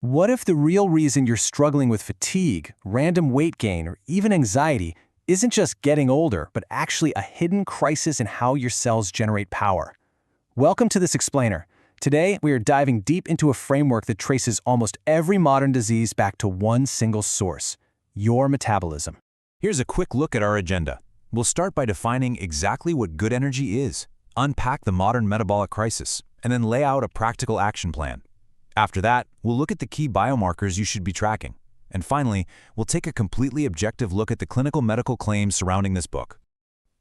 What if the real reason you're struggling with fatigue, random weight gain, or even anxiety isn't just getting older, but actually a hidden crisis in how your cells generate power? Welcome to this explainer. Today, we are diving deep into a framework that traces almost every modern disease back to one single source: your metabolism. Here's a quick look at our agenda. We'll start by defining exactly what good energy is, unpack the modern metabolic crisis, and then lay out a practical action plan. After that, we'll look at the key biomarkers you should be tracking. And finally, we'll take a completely objective look at the clinical medical claims surrounding this book.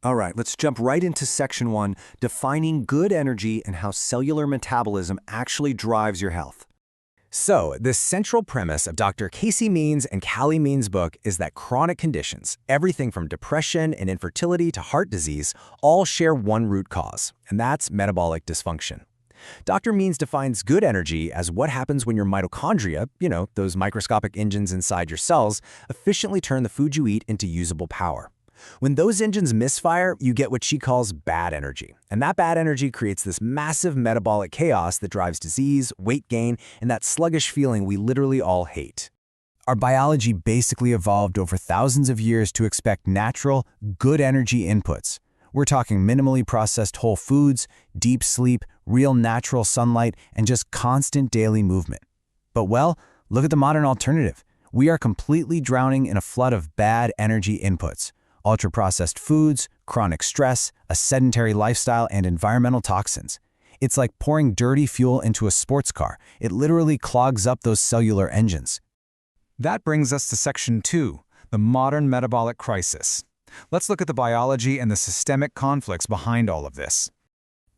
All right, let's jump right into Section 1, defining good energy and how cellular metabolism actually drives your health. So, the central premise of Dr. Casey Means and Calley Means' book is that chronic conditions, everything from depression and infertility to heart disease, all share one root cause, and that's metabolic dysfunction. Dr. Means defines good energy as what happens when your mitochondria, those microscopic engines inside your cells, efficiently turn the food you eat into usable power. When those engines misfire, you get what she calls bad energy. And that bad energy creates this massive metabolic chaos that drives disease, weight gain, and that sluggish feeling we literally all hate. Our biology basically evolved over thousands of years to expect natural, good energy inputs. We're talking minimally processed whole foods, deep sleep, real natural sunlight, and just constant daily movement. But look at the modern alternative. We are completely drowning in a flood of bad energy inputs. Ultra-processed foods, chronic stress, a sedentary lifestyle, and environmental toxins. It's like pouring dirty fuel into a sports car. It literally clogs up those cellular engines. That brings us to Section 2, the modern metabolic crisis. Let's look at the biology and the systemic conflicts behind all of this.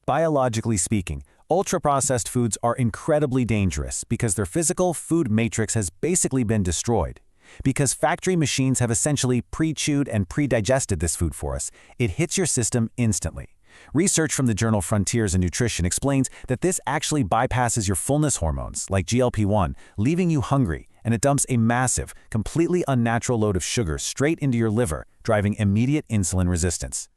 Biologically speaking, ultra-processed foods are incredibly dangerous because their physical food matrix has basically been destroyed. Because factory machines have essentially pre-chewed and pre-digested this food for us, it hits your system instantly. Research from the journal Frontiers in Nutrition explains that this actually bypasses your fullness hormones, like GLP-1, leaving you hungry, and it dumps a massive, completely unnatural load of sugar straight into your liver, driving immediate insulin resistance.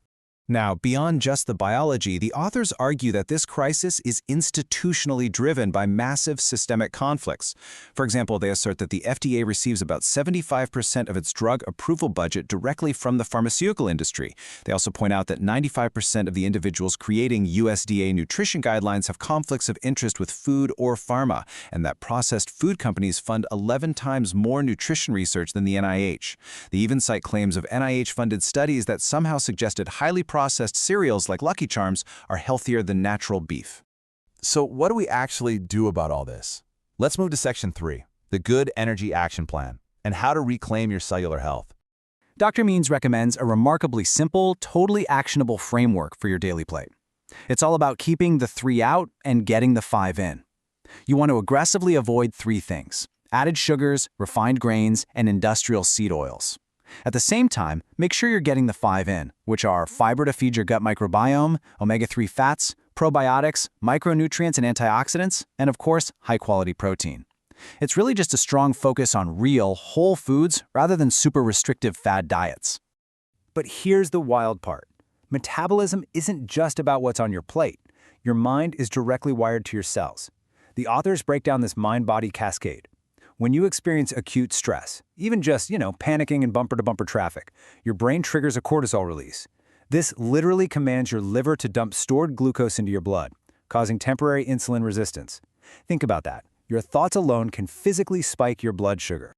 Now, beyond just the biology, the authors argue that this crisis is institutionally driven by massive systemic conflicts. For example, they assert that the FDA receives about 75% of its drug approval budget directly from the pharmaceutical industry. They also point out that 95% of the individuals creating USDA nutrition guidelines have conflicts of interest with food or pharma, and that processed food companies fund 11 times more nutrition research than the NIH. They even cite claims of NIH-funded studies that somehow suggested highly processed cereals like Lucky Charms are healthier than natural beef. So what do we actually do about all this? Let's move to Section 3, the Good Energy Action Plan, and how to reclaim your cellular health. Dr. Means recommends a remarkably simple, totally actionable framework for your daily plate. It's all about keeping the 3 out and getting the 5 in. You want to aggressively avoid 3 things: added sugars, refined grains, and industrial seed oils. At the same time, make sure you're getting the 5 in, which are fiber to feed your gut microbiome, omega-3 fats, probiotics, micronutrients and antioxidants, and of course, high-quality protein. It's really just a strong focus on real, whole foods rather than super restrictive fad diets. But here's the wild part. Metabolism isn't just about what's on your plate. Your mind is directly wired to your cells. The authors break down this mind-body cascade. When you experience acute stress, even just, panicking in bumper-to-bumper traffic, your brain triggers a cortisol release. This literally commands your liver to dump stored glucose into your blood, causing temporary insulin resistance. Think about that. Your thoughts alone can physically spike your blood sugar.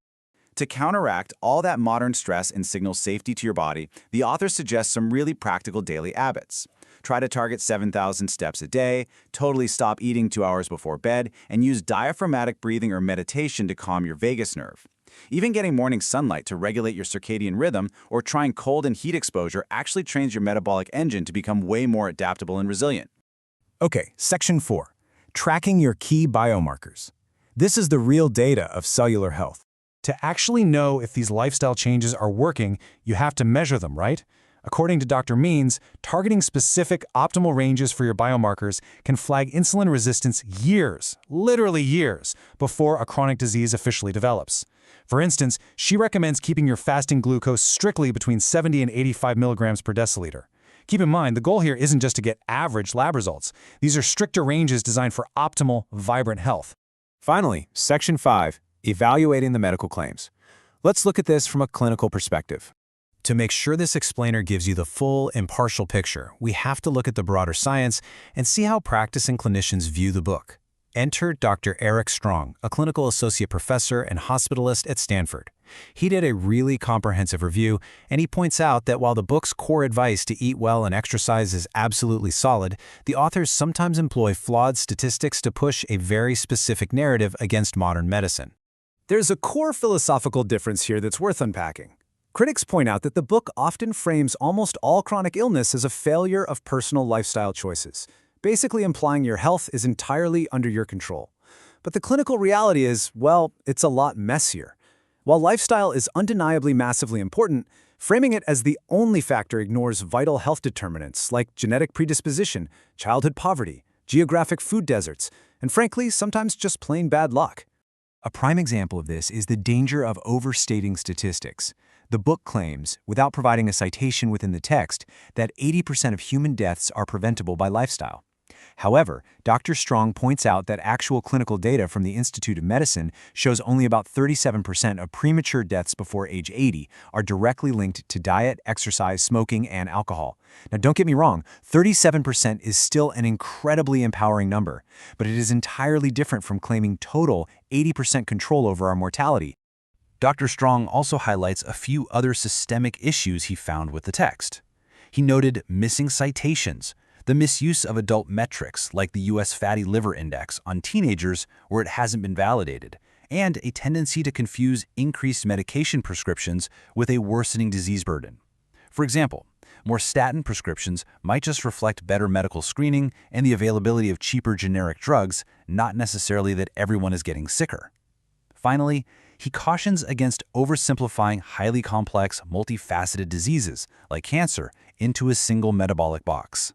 To counteract all that modern stress and signal safety to your body, the authors suggest some really practical daily habits. Try to target 7,000 steps a day, totally stop eating 2 hours before bed, and use diaphragmatic breathing or meditation to calm your vagus nerve. Even getting morning sunlight to regulate your circadian rhythm or trying cold and heat exposure actually trains your metabolic engine to become way more adaptable and resilient. Okay, Section 4, tracking your key biomarkers. This is the real data of cellular health. To actually know if these lifestyle changes are working, you have to measure them, right? According to Dr. Means, targeting specific optimal ranges for your biomarkers can flag insulin resistance years, literally years, before a chronic disease officially develops. For instance, she recommends keeping your fasting glucose strictly between 70 and 85 milligrams per deciliter. Keep in mind, the goal here isn't just to get average lab results. These are stricter ranges designed for optimal, vibrant health. Finally, Section 5, Evaluating the medical claims. Let's look at this from a clinical perspective. To make sure this explainer gives you the full, impartial picture, we have to look at the broader science and see how practicing clinicians view the book. Enter Dr. Eric Strong, a clinical associate professor and hospitalist at Stanford. He did a really comprehensive review, and he points out that while the book's core advice to eat well and exercise is absolutely solid, the authors sometimes employ flawed statistics to push a very specific narrative against modern medicine. There's a core philosophical difference here that's worth unpacking. Critics point out that the book often frames almost all chronic illness as a failure of personal lifestyle choices, basically implying your health is entirely under your control. But the clinical reality is, well, it's a lot messier. While lifestyle is undeniably massively important, framing it as the only factor ignores vital health determinants like genetic predisposition, childhood poverty, geographic food deserts, and frankly, sometimes just plain bad luck. A prime example of this is the danger of overstating statistics. The book claims, without providing a citation within the text, that 80% of human deaths are preventable by lifestyle. However, Dr. Strong points out that actual clinical data from the Institute of Medicine shows only about 37% of premature deaths before age 80 are directly linked to diet, exercise, smoking, and alcohol. Now, don't get me wrong, 37% is still an incredibly empowering number, but it is entirely different from claiming total 80% control over our mortality. Dr. Strong also highlights a few other systemic issues he found with the text. He noted missing citations, the misuse of adult metrics like the U.S. Fatty Liver Index on teenagers where it hasn't been validated, and a tendency to confuse increased medication prescriptions with a worsening disease burden. For example, more statin prescriptions might just reflect better medical screening and the availability of cheaper generic drugs, not necessarily that everyone is getting sicker. Finally, he cautions against oversimplifying highly complex, multifaceted diseases like cancer into a single metabolic box.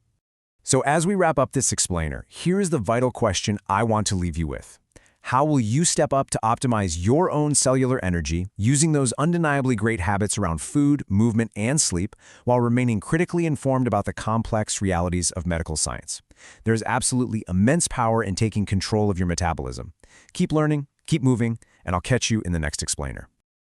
So as we wrap up this explainer, here is the vital question I want to leave you with. How will you step up to optimize your own cellular energy using those undeniably great habits around food, movement, and sleep while remaining critically informed about the complex realities of medical science? There's absolutely immense power in taking control of your metabolism. Keep learning, keep moving, and I'll catch you in the next explainer.